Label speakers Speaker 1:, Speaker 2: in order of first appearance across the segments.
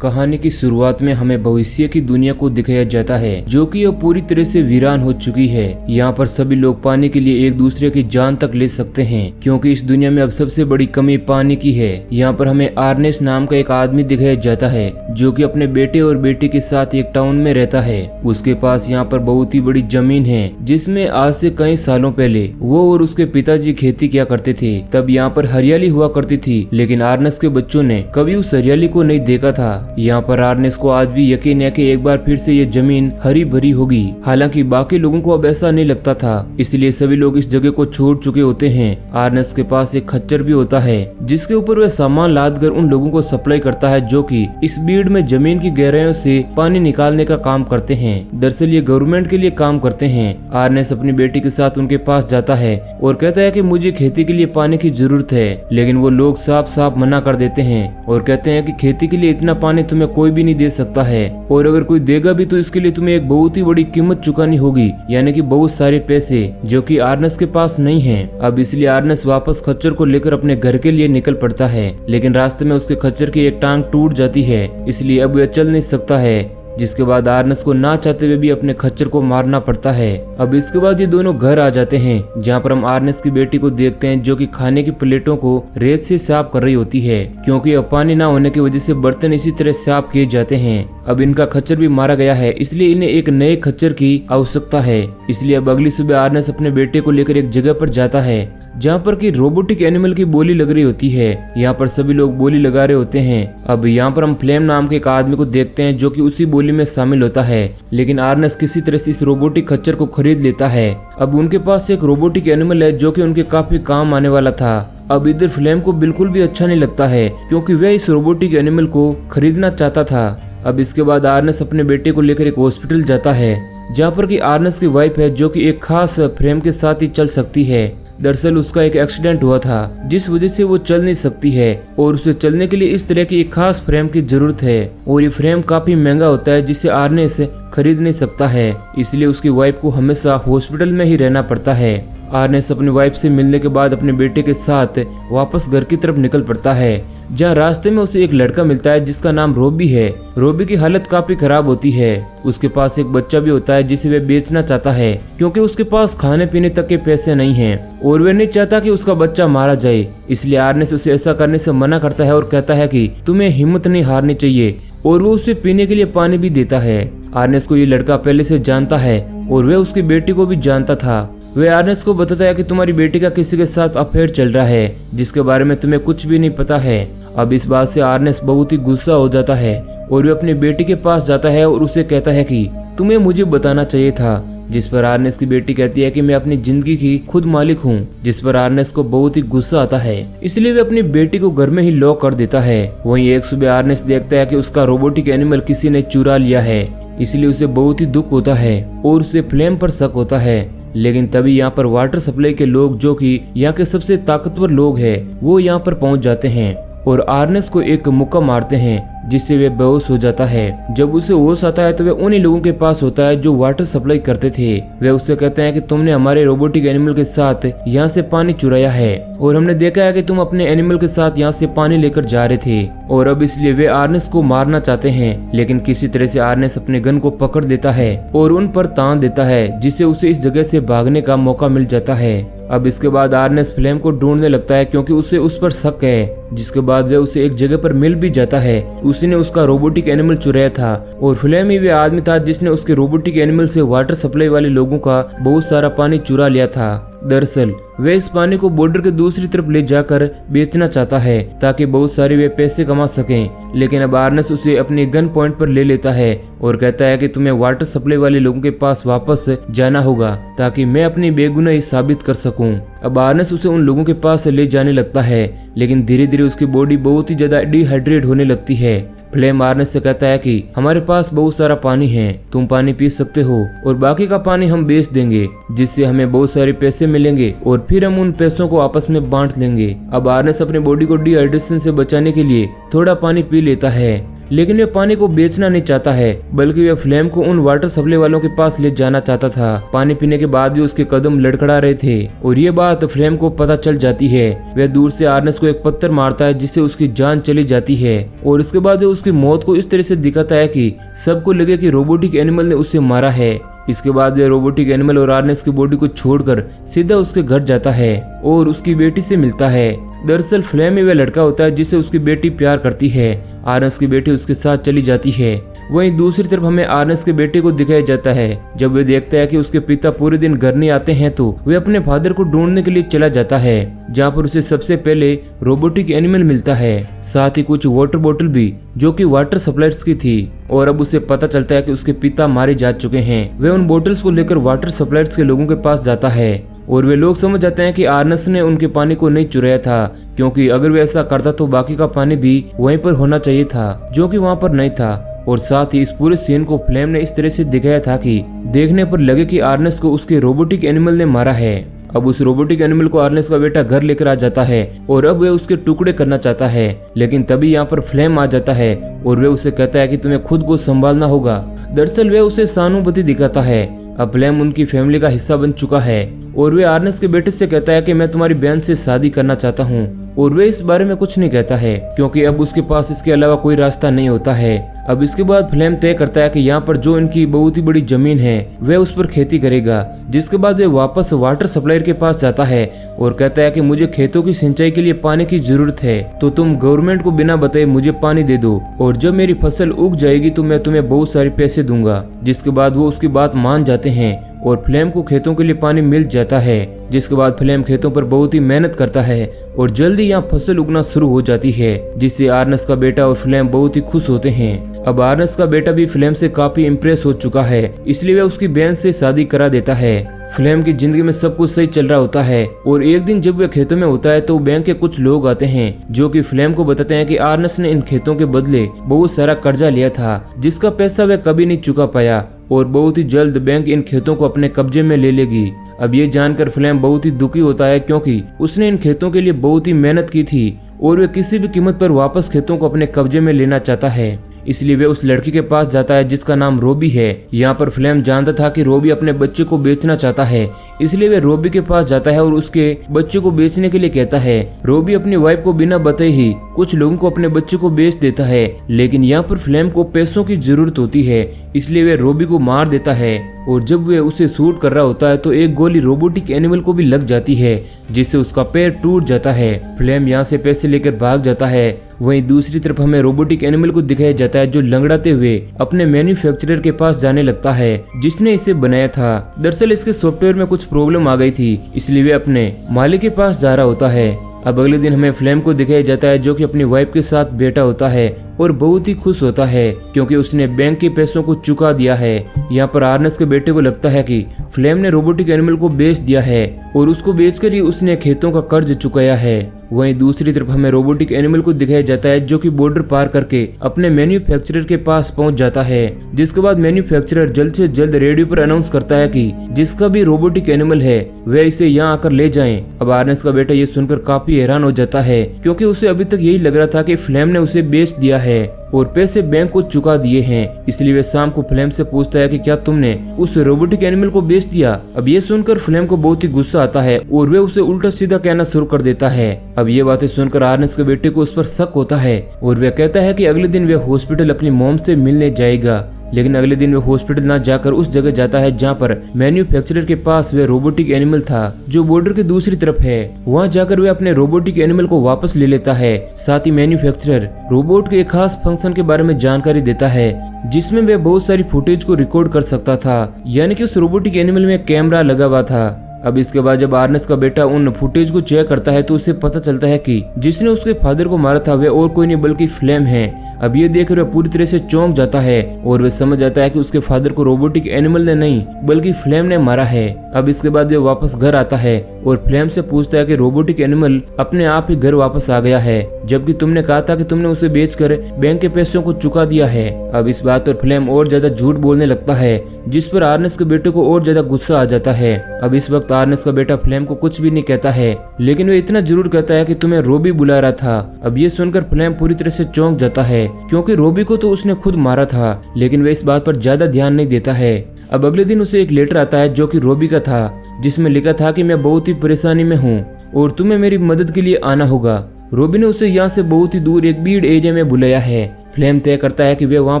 Speaker 1: कहानी की शुरुआत में हमें भविष्य की दुनिया को दिखाया जाता है जो कि अब पूरी तरह से वीरान हो चुकी है। यहाँ पर सभी लोग पानी के लिए एक दूसरे की जान तक ले सकते हैं क्योंकि इस दुनिया में अब सबसे बड़ी कमी पानी की है। यहाँ पर हमें आर्नेस नाम का एक आदमी दिखाया जाता है जो कि अपने बेटे और बेटी के साथ एक टाउन में रहता है। उसके पास यहाँ पर बहुत ही बड़ी जमीन है जिसमें आज से कई सालों पहले वो और उसके पिताजी खेती किया करते थे। तब यहाँ पर हरियाली हुआ करती थी, लेकिन आर्नेस के बच्चों ने कभी उस हरियाली को नहीं देखा था। यहाँ पर आर्नेस को आज भी यकीन है कि एक बार फिर से ये जमीन हरी भरी होगी। हालांकि बाकी लोगों को अब ऐसा नहीं लगता था, इसलिए सभी लोग इस जगह को छोड़ चुके होते हैं। आर्नेस के पास एक खच्चर भी होता है जिसके ऊपर वह सामान लाद कर उन लोगों को सप्लाई करता है जो कि इस भीड़ में जमीन की गहराइयों से पानी निकालने का काम करते हैं। दरअसल ये गवर्नमेंट के लिए काम करते हैं। आर्नेस अपनी बेटी के साथ उनके पास जाता है और कहता है कि मुझे खेती के लिए पानी की जरूरत है, लेकिन वो लोग साफ साफ मना कर देते हैं और कहते हैं कि खेती के लिए इतना पानी तुम्हें कोई भी नहीं दे सकता है, और अगर कोई देगा भी तो इसके लिए तुम्हें एक बहुत ही बड़ी कीमत चुकानी होगी, यानी कि बहुत सारे पैसे जो कि आर्नेस के पास नहीं हैं। अब इसलिए आर्नेस वापस खच्चर को लेकर अपने घर के लिए निकल पड़ता है, लेकिन रास्ते में उसके खच्चर की एक टांग टूट जाती है, इसलिए अब वह चल नहीं सकता है। जिसके बाद आर्नेस को ना चाहते हुए भी अपने खच्चर को मारना पड़ता है। अब इसके बाद ये दोनों घर आ जाते हैं जहाँ पर हम आर्नेस की बेटी को देखते हैं जो कि खाने की प्लेटों को रेत से साफ कर रही होती है क्योंकि अब पानी ना होने की वजह से बर्तन इसी तरह साफ किए जाते हैं। अब इनका खच्चर भी मारा गया है, इसलिए इन्हें एक नए खच्चर की आवश्यकता है। इसलिए अब अगली सुबह आर्नेस अपने बेटे को लेकर एक जगह पर जाता है जहाँ पर की रोबोटिक एनिमल की बोली लग रही होती है। यहाँ पर सभी लोग बोली लगा रहे होते हैं। अब यहाँ पर हम फ्लेम नाम के एक आदमी को देखते हैं जो कि उसी बोली में शामिल होता है, लेकिन आर्नेस किसी तरह से इस रोबोटिक खच्चर को खरीद लेता है। अब उनके पास एक रोबोटिक एनिमल है जो कि उनके काफी काम आने वाला था। अब इधर फ्लेम को बिल्कुल भी अच्छा नहीं लगता है क्योंकि वह इस रोबोटिक एनिमल को खरीदना चाहता था। अब इसके बाद आर्नेस अपने बेटे को लेकर एक हॉस्पिटल जाता है जहाँ पर कि आर्नेस की वाइफ है जो कि एक खास फ्रेम के साथ ही चल सकती है। दरअसल उसका एक एक्सीडेंट हुआ था जिस वजह से वो चल नहीं सकती है और उसे चलने के लिए इस तरह की एक खास फ्रेम की जरूरत है, और ये फ्रेम काफी महंगा होता है जिसे आर्नेस खरीद नहीं सकता है। इसलिए उसकी वाइफ को हमेशा हॉस्पिटल में ही रहना पड़ता है। आर्नेस अपनी वाइफ से मिलने के बाद अपने बेटे के साथ वापस घर की तरफ निकल पड़ता है जहाँ रास्ते में उसे एक लड़का मिलता है जिसका नाम रोबी है। रोबी की हालत काफी खराब होती है। उसके पास एक बच्चा भी होता है जिसे वह बेचना चाहता है क्योंकि उसके पास खाने पीने तक के पैसे नहीं हैं और वह नहीं चाहता कि उसका बच्चा मारा जाए। इसलिए आर्नेस उसे ऐसा करने से मना करता है और कहता है कि तुम्हें हिम्मत नहीं हारनी चाहिए, और वो उसे पीने के लिए पानी भी देता है। आर्नेस को ये लड़का पहले से जानता है और वह उसकी बेटी को भी जानता था। वह आर्नेस को बताता है कि तुम्हारी बेटी का किसी के साथ अफेयर चल रहा है जिसके बारे में तुम्हें कुछ भी नहीं पता है। अब इस बात से आर्नेस बहुत ही गुस्सा हो जाता है और वह अपनी बेटी के पास जाता है और उसे कहता है कि तुम्हें मुझे बताना चाहिए था। जिस पर आर्नेस की बेटी कहती है कि मैं अपनी जिंदगी की खुद मालिक हूँ, जिस पर आर्नेस को बहुत ही गुस्सा आता है। इसलिए वह अपनी बेटी को घर में ही लॉक कर देता है। वहीं एक सुबह आर्नेस देखता है कि उसका रोबोटिक एनिमल किसी ने चुरा लिया है, इसलिए उसे बहुत ही दुख होता है और उसे फ्लेम पर शक होता है। लेकिन तभी यहाँ पर वाटर सप्लाई के लोग जो कि यहाँ के सबसे ताकतवर लोग हैं वो यहाँ पर पहुँच जाते हैं और आर्नेस को एक मुक्का मारते हैं जिससे वे बेहोश हो जाता है। जब उसे होश आता है तो वह उन्हीं लोगों के पास होता है जो वाटर सप्लाई करते थे। वे उससे कहते हैं कि तुमने हमारे रोबोटिक एनिमल के साथ यहाँ से पानी चुराया है और हमने देखा है कि तुम अपने एनिमल के साथ यहाँ से पानी लेकर जा रहे थे, और अब इसलिए वे आर्नेस को मारना चाहते हैं। लेकिन किसी तरह से आर्नेस अपने गन को पकड़ लेता है और उन पर तान देता है जिससे उसे इस जगह से भागने का मौका मिल जाता है। अब इसके बाद आर्नेस फ्लेम को ढूंढने लगता है क्योंकि उसे उस पर शक है, जिसके बाद वह उसे एक जगह पर मिल भी जाता है। उसने उसका रोबोटिक एनिमल चुराया था और फ्लेम ही वह आदमी था जिसने उसके रोबोटिक एनिमल से वाटर सप्लाई वाले लोगों का बहुत सारा पानी चुरा लिया था। दरअसल वे इस पानी को बॉर्डर के दूसरी तरफ ले जाकर बेचना चाहता है ताकि बहुत सारे वे पैसे कमा सकें। लेकिन अब आर्नेस उसे अपने गन पॉइंट पर ले लेता है और कहता है कि तुम्हें वाटर सप्लाई वाले लोगों के पास वापस जाना होगा ताकि मैं अपनी बेगुनाही साबित कर सकूं। अब आर्नेस उसे उन लोगों के पास ले जाने लगता है, लेकिन धीरे धीरे उसकी बॉडी बहुत ही ज्यादा डिहाइड्रेट होने लगती है। फ्लेम आर्नेस से कहता है कि हमारे पास बहुत सारा पानी है, तुम पानी पी सकते हो और बाकी का पानी हम बेच देंगे जिससे हमें बहुत सारे पैसे मिलेंगे और फिर हम उन पैसों को आपस में बांट लेंगे। अब आर्नेस अपनी बॉडी को डिहाइड्रेशन से बचाने के लिए थोड़ा पानी पी लेता है, लेकिन वे पानी को बेचना नहीं चाहता है, बल्कि वे फ्लेम को उन वाटर सप्लाई वालों के पास ले जाना चाहता था। पानी पीने के बाद भी उसके कदम लड़खड़ा रहे थे और ये बात फ्लेम को पता चल जाती है। वह दूर से आर्नेस्ट को एक पत्थर मारता है जिससे उसकी जान चली जाती है और इसके बाद वह उसकी मौत को इस तरह से दिखाता है कि सबको लगे कि रोबोटिक एनिमल ने उसे मारा है। इसके बाद वह रोबोटिक एनिमल और आर्नेस्ट की बॉडी को छोड़कर सीधा उसके घर जाता है और उसकी बेटी से मिलता है। दरअसल फ्लेम ही वह लड़का होता है जिससे उसकी बेटी प्यार करती है। आर्नेस्ट की बेटी उसके साथ चली जाती है। वहीं दूसरी तरफ हमें आर्नेस्ट के बेटे को दिखाया जाता है। जब वे देखता है कि उसके पिता पूरे दिन घर नहीं आते हैं तो वे अपने फादर को ढूंढने के लिए चला जाता है, जहाँ पर उसे सबसे पहले रोबोटिक एनिमल मिलता है, साथ ही कुछ वाटर बोतल भी जो कि वाटर सप्लायर्स की थी। और अब उसे पता चलता है कि उसके पिता मारे जा चुके हैं। वह उन बोतल्स को लेकर वाटर सप्लायर्स के लोगों के पास जाता है और वे लोग समझ जाते हैं कि आर्नेस्ट ने उनके पानी को नहीं चुराया था, क्योंकि अगर वे ऐसा करता तो बाकी का पानी भी वहीं पर होना चाहिए था, जो कि वहां पर नहीं था। और साथ ही इस पूरे सीन को फ्लेम ने इस तरह से दिखाया था कि देखने पर लगे कि आर्नेस्ट को उसके रोबोटिक एनिमल ने मारा है। अब उस रोबोटिक एनिमल को आर्नेस्ट का बेटा घर लेकर आ जाता है और अब वह उसके टुकड़े करना चाहता है, लेकिन तभी यहाँ पर फ्लेम आ जाता है और वह उसे कहता है कि तुम्हें खुद को संभालना होगा। दरअसल वह उसे सहानुभूति दिखाता है। अब फ्लेम उनकी फैमिली का हिस्सा बन चुका है और वे आर्नेस्ट के बेटे से कहता है कि मैं तुम्हारी बहन से शादी करना चाहता हूँ, और वे इस बारे में कुछ नहीं कहता है क्योंकि अब उसके पास इसके अलावा कोई रास्ता नहीं होता है। अब इसके बाद फ्लेम तय करता है कि यहाँ पर जो इनकी बहुत ही बड़ी जमीन है वह उस पर खेती करेगा, जिसके बाद वे वापस वाटर सप्लायर के पास जाता है और कहता है कि मुझे खेतों की सिंचाई के लिए पानी की जरूरत है, तो तुम गवर्नमेंट को बिना बताए मुझे पानी दे दो और जब मेरी फसल उग जाएगी तो मैं तुम्हें बहुत सारे पैसे दूंगा। जिसके बाद वो उसकी बात मान जाते हैं और फ्लेम को खेतों के लिए पानी मिल जाता है। जिसके बाद फ्लेम खेतों पर बहुत ही मेहनत करता है और जल्दी यहाँ फसल उगना शुरू हो जाती है, जिससे आर्नेस्ट का बेटा और फ्लेम बहुत ही खुश होते हैं। अब आर्नेस्ट का बेटा भी फ्लेम से काफी इम्प्रेस हो चुका है, इसलिए वह उसकी बहन से शादी करा देता है। फ्लेम की जिंदगी में सब कुछ सही चल रहा होता है और एक दिन जब वह खेतों में होता है तो बैंक के कुछ लोग आते हैं जो कि फ्लेम को बताते हैं कि आर्नेस्ट ने इन खेतों के बदले बहुत सारा कर्जा लिया था, जिसका पैसा वह कभी नहीं चुका पाया और बहुत ही जल्द बैंक इन खेतों को अपने कब्जे में ले लेगी। अब ये जानकर फ्लेम बहुत ही दुखी होता है क्योंकि उसने इन खेतों के लिए बहुत ही मेहनत की थी और वह किसी भी कीमत पर वापस खेतों को अपने कब्जे में लेना चाहता है। इसलिए वे उस लड़की के पास जाता है जिसका नाम रोबी है। यहाँ पर फ्लेम जानता था कि रोबी अपने बच्चे को बेचना चाहता है, इसलिए वे रोबी के पास जाता है और उसके बच्चे को बेचने के लिए कहता है। रोबी अपनी वाइफ को बिना बताए ही कुछ लोगों को अपने बच्चे को बेच देता है, लेकिन यहाँ पर फ्लेम को पैसों की जरूरत होती है, इसलिए वे रोबी को मार देता है और जब वे उसे शूट कर रहा होता है तो एक गोली रोबोटिक एनिमल को भी लग जाती है, जिससे उसका पैर टूट जाता है। फ्लेम यहाँ से पैसे लेकर भाग जाता है। वहीं दूसरी तरफ हमें रोबोटिक एनिमल को दिखाया जाता है जो लंगड़ाते हुए अपने मैन्युफैक्चरर के पास जाने लगता है जिसने इसे बनाया था। दरअसल इसके सॉफ्टवेयर में कुछ प्रॉब्लम आ गई थी, इसलिए वे अपने मालिक के पास जा रहा होता है। अब अगले दिन हमें फ्लेम को दिखाया जाता है जो कि अपनी वाइफ के साथ बैठा होता है और बहुत ही खुश होता है क्योंकि उसने बैंक के पैसों को चुका दिया है। यहाँ पर आर्नेस्ट के बेटे को लगता है कि फ्लेम ने रोबोटिक एनिमल को बेच दिया है और उसको बेचकर ही उसने खेतों का कर्ज चुकाया है। वहीं दूसरी तरफ हमें रोबोटिक एनिमल को दिखाया जाता है जो कि बॉर्डर पार करके अपने मैन्युफैक्चरर के पास पहुंच जाता है, जिसके बाद मैन्युफैक्चरर जल्द से जल्द रेडियो पर अनाउंस करता है कि जिसका भी रोबोटिक एनिमल है वह इसे यहाँ आकर ले जाएं। अब आर्नेस्ट का बेटा ये सुनकर काफी हैरान हो जाता है क्योंकि उसे अभी तक यही लग रहा था कि फ्लेम ने उसे बेच दिया है और पैसे बैंक को चुका दिए हैं। इसलिए वे शाम को फ्लेम से पूछता है कि क्या तुमने उस रोबोटिक एनिमल को बेच दिया। अब ये सुनकर फ्लेम को बहुत ही गुस्सा आता है और वे उसे उल्टा सीधा कहना शुरू कर देता है। अब ये बातें सुनकर आर्नेस्ट के बेटे को उस पर शक होता है और वह कहता है कि अगले दिन वे हॉस्पिटल अपनी मॉम से मिलने जाएगा, लेकिन अगले दिन वे हॉस्पिटल ना जाकर उस जगह जाता है जहाँ पर मैन्युफैक्चरर के पास वे रोबोटिक एनिमल था जो बॉर्डर के दूसरी तरफ है। वहाँ जाकर वे अपने रोबोटिक एनिमल को वापस ले लेता है। साथ ही मैन्युफैक्चरर रोबोट के एक खास फंक्शन के बारे में जानकारी देता है जिसमें वे बहुत सारी फुटेज को रिकॉर्ड कर सकता था, यानी कि उस रोबोटिक एनिमल में कैमरा लगा हुआ था। अब इसके बाद जब आर्नेस्ट का बेटा उन फुटेज को चेक करता है तो उसे पता चलता है कि जिसने उसके फादर को मारा था वह और कोई नहीं बल्कि फ्लेम है। अब ये देखकर वह पूरी तरह से चौंक जाता है और वह समझ जाता है कि उसके फादर को रोबोटिक एनिमल ने नहीं बल्कि फ्लेम ने मारा है। अब इसके बाद वह वापस घर आता है और फ्लेम से पूछता है कि रोबोटिक एनिमल अपने आप ही घर वापस आ गया है, जबकि तुमने कहा था कि तुमने उसे बेचकर बैंक के पैसों को चुका दिया है। अब इस बात पर फ्लेम और ज्यादा झूठ बोलने लगता है जिस पर आर्नेस्ट के बेटे को और ज्यादा गुस्सा आ जाता है। अब इस वक्त वक्त आर्नेस्ट का बेटा फ्लेम को कुछ भी नहीं कहता है, लेकिन वह इतना जरूर कहता है कि तुम्हें रोबी बुला रहा था। अब ये सुनकर फ्लेम पूरी तरह से चौंक जाता है, क्योंकि रोबी को तो उसने खुद मारा था, लेकिन वह इस बात पर ज्यादा ध्यान नहीं देता है। अब अगले दिन उसे एक लेटर आता है जो कि रोबी का था, जिसमें लिखा था कि मैं बहुत ही परेशानी में हूँ और तुम्हें मेरी मदद के लिए आना होगा। रोबी ने उसे यहाँ से बहुत ही दूर एक भीड़ एरिया में बुलाया है। फ्लेम तय करता है कि वह वहाँ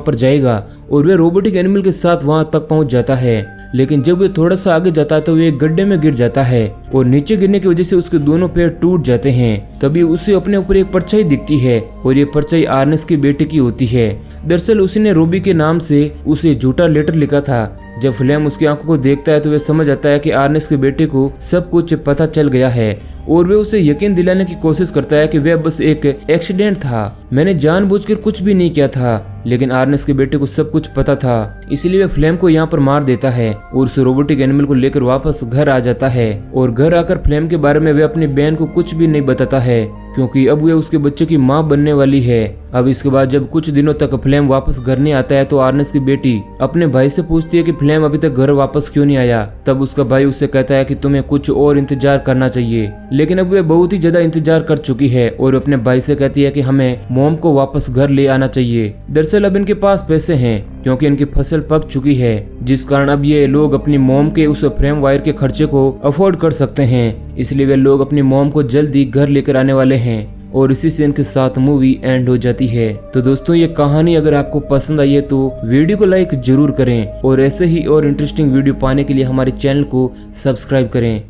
Speaker 1: पर जाएगा और वह रोबोटिक एनिमल के साथ वहाँ तक पहुँच जाता है, लेकिन जब वह थोड़ा सा आगे जाता है तो वह एक गड्ढे में गिर जाता है और नीचे गिरने की वजह से उसके दोनों पैर टूट जाते हैं। तभी उसे अपने ऊपर एक परछाई दिखती है और ये परछाई आर्नेस्ट के बेटे की होती है। दरअसल उसी ने रोबी के नाम से उसे झूठा लेटर लिखा था। जब फ्लेम उसकी आंखों को देखता है तो वह समझ आता है कि आर्नेस्ट के बेटे को सब कुछ पता चल गया है और वह उसे यकीन दिलाने की कोशिश करता है कि वह बस एक एक्सीडेंट था, मैंने जानबूझकर कुछ भी नहीं किया था। लेकिन आर्नेस्ट के बेटे को सब कुछ पता था, इसलिए वह फ्लेम को यहाँ पर मार देता है और उस रोबोटिक एनिमल को लेकर वापस घर आ जाता है। और घर आकर फ्लेम के बारे में वह अपनी बहन को कुछ भी नहीं बताता है, क्योंकि अब वह उसके बच्चे की माँ बनने वाली है। अब इसके बाद जब कुछ दिनों तक फ्लेम वापस घर नहीं आता है तो आर्नेस्ट की बेटी अपने भाई से पूछती है कि फ्लेम अभी तक घर वापस क्यों नहीं आया। तब उसका भाई उससे कहता है कि तुम्हें कुछ और इंतजार करना चाहिए, लेकिन अब वह बहुत ही ज्यादा इंतजार कर चुकी है और अपने भाई से कहती है कि हमें मॉम को वापस घर ले आना चाहिए। दरअसल अब इनके पास पैसे हैं, क्योंकि इनकी फसल पक चुकी है, जिस कारण अब ये लोग अपनी मॉम के उस फ्रेम वायर के खर्चे को अफोर्ड कर सकते हैं। इसलिए वे लोग अपनी मॉम को जल्दी घर लेकर आने वाले हैं और इसी सीन के साथ मूवी एंड हो जाती है। तो दोस्तों ये कहानी अगर आपको पसंद आई है तो वीडियो को लाइक जरूर करें और ऐसे ही और इंटरेस्टिंग वीडियो पाने के लिए हमारे चैनल को सब्सक्राइब करें।